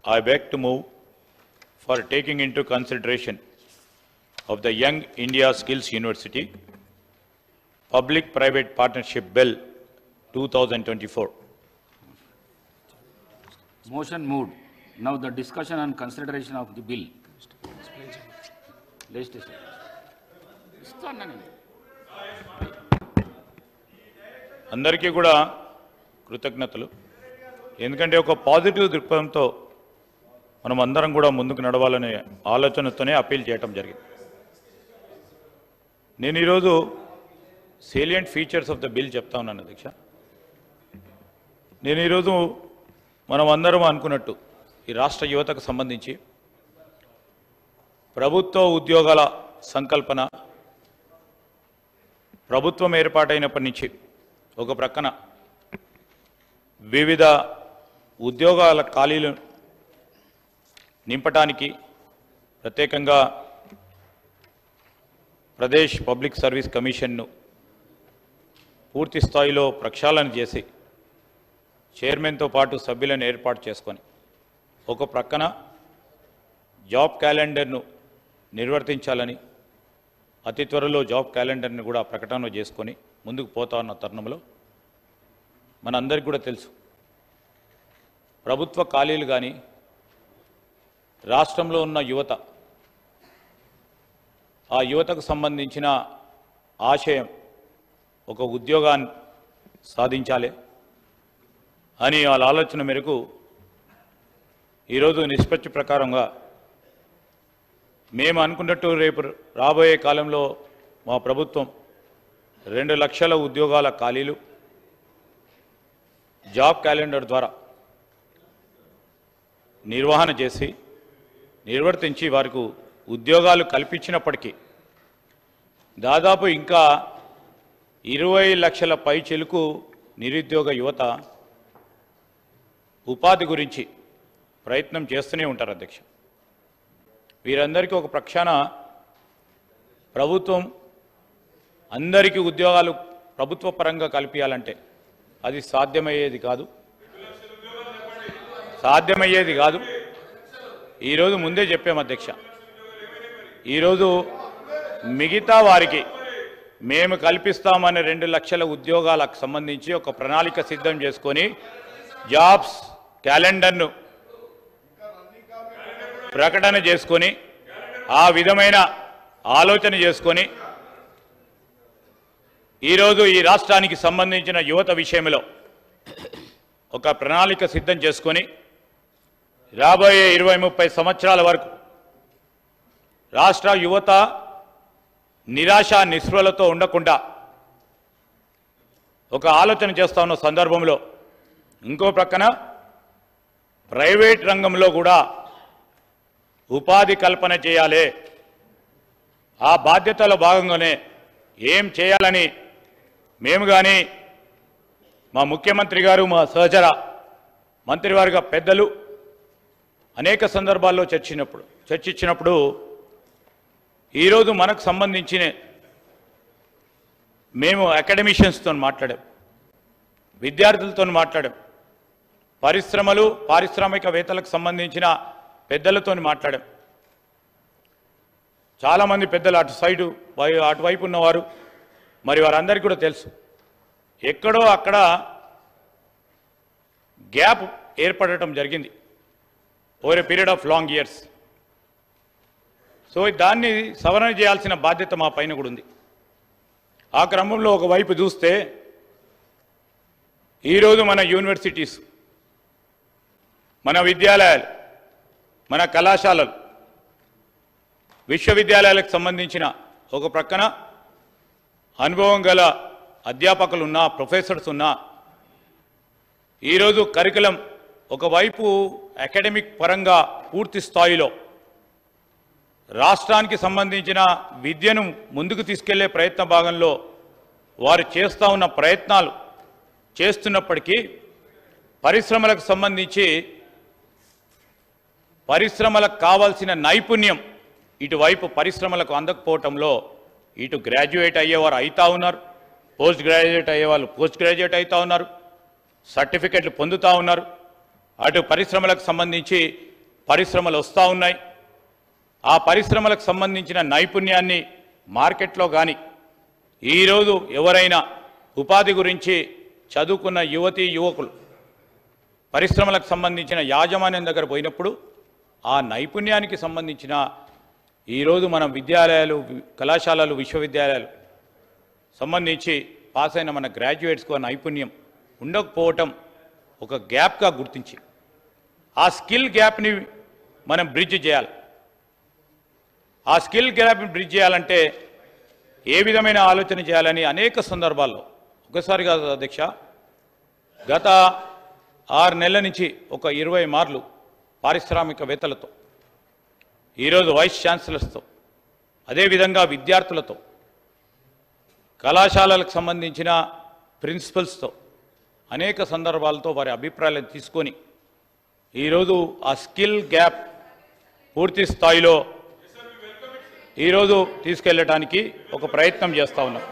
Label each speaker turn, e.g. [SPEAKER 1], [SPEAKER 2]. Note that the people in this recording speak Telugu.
[SPEAKER 1] I beg to move for taking into consideration of the Young India Skills University Public-Private Partnership Bill 2024.
[SPEAKER 2] Motion moved. Now the discussion and consideration of the bill. Legislation.
[SPEAKER 1] అందరికీ కూడా కృతజ్ఞతలు. ఎందుకంటే ఒక పాజిటివ్ దృక్పథంతో మనం అందరం కూడా ముందుకు నడవాలనే ఆలోచనతోనే అప్పీల్ చేయడం జరిగింది. నేను ఈరోజు salient features of the bill చెప్తా ఉన్నాను అధ్యక్ష. నేను ఈరోజు మనం అందరం అనుకున్నట్టు ఈ రాష్ట్ర యువతకు సంబంధించి ప్రభుత్వ ఉద్యోగాల సంకల్పన ప్రభుత్వం ఏర్పాటైనప్పటి నుంచి ఒక ప్రక్కన వివిధ ఉద్యోగాల ఖాళీలు నింపటానికి ప్రత్యేకంగా ప్రదేశ్ పబ్లిక్ సర్వీస్ కమిషన్ను పూర్తి స్థాయిలో ప్రక్షాళన చేసి చైర్మన్తో పాటు సభ్యులను ఏర్పాటు చేసుకొని ఒక ప్రక్కన జాబ్ క్యాలెండర్ను నిర్వర్తించాలని అతి త్వరలో జాబ్ క్యాలెండర్ని కూడా ప్రకటన చేసుకొని ముందుకు పోతా ఉన్న తరుణంలో మనందరికీ కూడా తెలుసు ప్రభుత్వ ఖాళీలు కానీ రాష్ట్రంలో ఉన్న యువత ఆ యువతకు సంబంధించిన ఆశయం ఒక ఉద్యోగాన్ని సాధించాలి అని వాళ్ళ ఆలోచన మేరకు ఈరోజు నిష్పత్తి ప్రకారంగా మేము అనుకున్నట్టు రేపు రాబోయే కాలంలో మా ప్రభుత్వం 2 లక్షల ఉద్యోగాల ఖాళీలు జాబ్ క్యాలెండర్ ద్వారా నిర్వహణ చేసి నిర్వర్తించి వారికి ఉద్యోగాలు కల్పించినప్పటికీ దాదాపు ఇంకా 20 లక్షల పై చిలుకు నిరుద్యోగ యువత ఉపాధి గురించి ప్రయత్నం చేస్తూనే ఉంటారు అధ్యక్ష. వీరందరికీ ఒక ప్రక్షాళన ప్రభుత్వం అందరికీ ఉద్యోగాలు ప్రభుత్వ పరంగా కల్పించాలంటే అది సాధ్యమయ్యేది కాదు. ఈరోజు ముందే చెప్పాము అధ్యక్ష. ఈరోజు మిగతా వారికి మేము కల్పిస్తామనే 2 లక్షల ఉద్యోగాలకు సంబంధించి ఒక ప్రణాళిక సిద్ధం చేసుకొని జాబ్స్ క్యాలెండర్ను ప్రకటన చేసుకొని ఆ విధమైన ఆలోచన చేసుకొని ఈరోజు ఈ రాష్ట్రానికి సంబంధించిన యువత విషయంలో ఒక ప్రణాళిక సిద్ధం చేసుకొని రాబోయే 20-30 సంవత్సరాల వరకు రాష్ట్ర యువత నిరాశ నిస్పృహలతో ఉండకుండా ఒక ఆలోచన చేస్తా ఉన్న సందర్భంలో ఇంకో ప్రక్కన ప్రైవేట్ రంగంలో కూడా ఉపాధి కల్పన చేయాలి. ఆ బాధ్యతలో భాగంగానే ఏం చేయాలని మేము కానీ మా ముఖ్యమంత్రి గారు మా సహచర మంత్రివర్గ పెద్దలు అనేక సందర్భాల్లో చర్చించినప్పుడు ఈరోజు మనకు సంబంధించిన మేము అకాడమిషియన్స్తో మాట్లాడాం, విద్యార్థులతో మాట్లాడాం, పరిశ్రమలు పారిశ్రామికవేత్తలకు సంబంధించిన పెద్దలతో మాట్లాడాం. చాలామంది పెద్దలు అటువైపు ఉన్నవారు మరి వారందరికీ కూడా తెలుసు ఎక్కడో అక్కడ గ్యాప్ ఏర్పడటం జరిగింది over a period of long years. So దాన్ని సవరణ చేయాల్సిన బాధ్యత మా పైన కూడా ఉంది. ఆ క్రమంలో ఒకవైపు చూస్తే ఈరోజు మన యూనివర్సిటీస్, మన విద్యాలయాలు, మన కళాశాలలు, విశ్వవిద్యాలయాలకు సంబంధించిన ఒక ప్రక్కన అనుభవం గల అధ్యాపకులు ఉన్నా, ప్రొఫెసర్స్ ఉన్నా, ఈరోజు కరికులం ఒకవైపు అకాడమిక్ పరంగా పూర్తి స్థాయిలో రాష్ట్రానికి సంబంధించిన విద్యను ముందుకు తీసుకెళ్లే ప్రయత్న భాగంలో వారు చేస్తూ ఉన్న ప్రయత్నాలు చేస్తున్నప్పటికీ పరిశ్రమలకు సంబంధించి పరిశ్రమలకు కావాల్సిన నైపుణ్యం ఇటువైపు పరిశ్రమలకు అందకపోవటంలో ఇటు గ్రాడ్యుయేట్ అయ్యేవారు అవుతా ఉన్నారు, పోస్ట్ గ్రాడ్యుయేట్ అయ్యేవాళ్ళు పోస్ట్ గ్రాడ్యుయేట్ అవుతా ఉన్నారు, సర్టిఫికెట్లు పొందుతూ ఉన్నారు. అటు పరిశ్రమలకు సంబంధించి పరిశ్రమలు వస్తూ ఉన్నాయి. ఆ పరిశ్రమలకు సంబంధించిన నైపుణ్యాన్ని మార్కెట్లో కానీ ఈరోజు ఎవరైనా ఉపాధి గురించి చదువుకున్న యువతీ యువకులు పరిశ్రమలకు సంబంధించిన యాజమాన్యం దగ్గర పోయినప్పుడు ఆ నైపుణ్యానికి సంబంధించిన ఈరోజు మన విద్యాలయాలు, కళాశాలలు, విశ్వవిద్యాలయాలు సంబంధించి పాస్ అయిన మన గ్రాడ్యుయేట్స్కు ఆ నైపుణ్యం ఉండకపోవటం ఒక గ్యాప్గా గుర్తించి ఆ స్కిల్ గ్యాప్ని మనం బ్రిడ్జ్ చేయాలి. ఆ స్కిల్ గ్యాప్ని బ్రిడ్జ్ చేయాలంటే ఏ విధమైన ఆలోచన చేయాలని అనేక సందర్భాల్లో, ఒకసారి కాదు అధ్యక్ష, గత 6 నెలల నుంచి ఒక 20 మార్లు పారిశ్రామికవేత్తలతో, ఈరోజు వైస్ ఛాన్సలర్స్తో, అదేవిధంగా విద్యార్థులతో, కళాశాలలకు సంబంధించిన ప్రిన్సిపల్స్తో అనేక సందర్భాలతో వారి అభిప్రాయాలను తీసుకొని ఈరోజు ఆ స్కిల్ గ్యాప్ పూర్తి స్థాయిలో ఈరోజు తీసుకెళ్ళడానికి ఒక ప్రయత్నం చేస్తూ ఉన్నాం.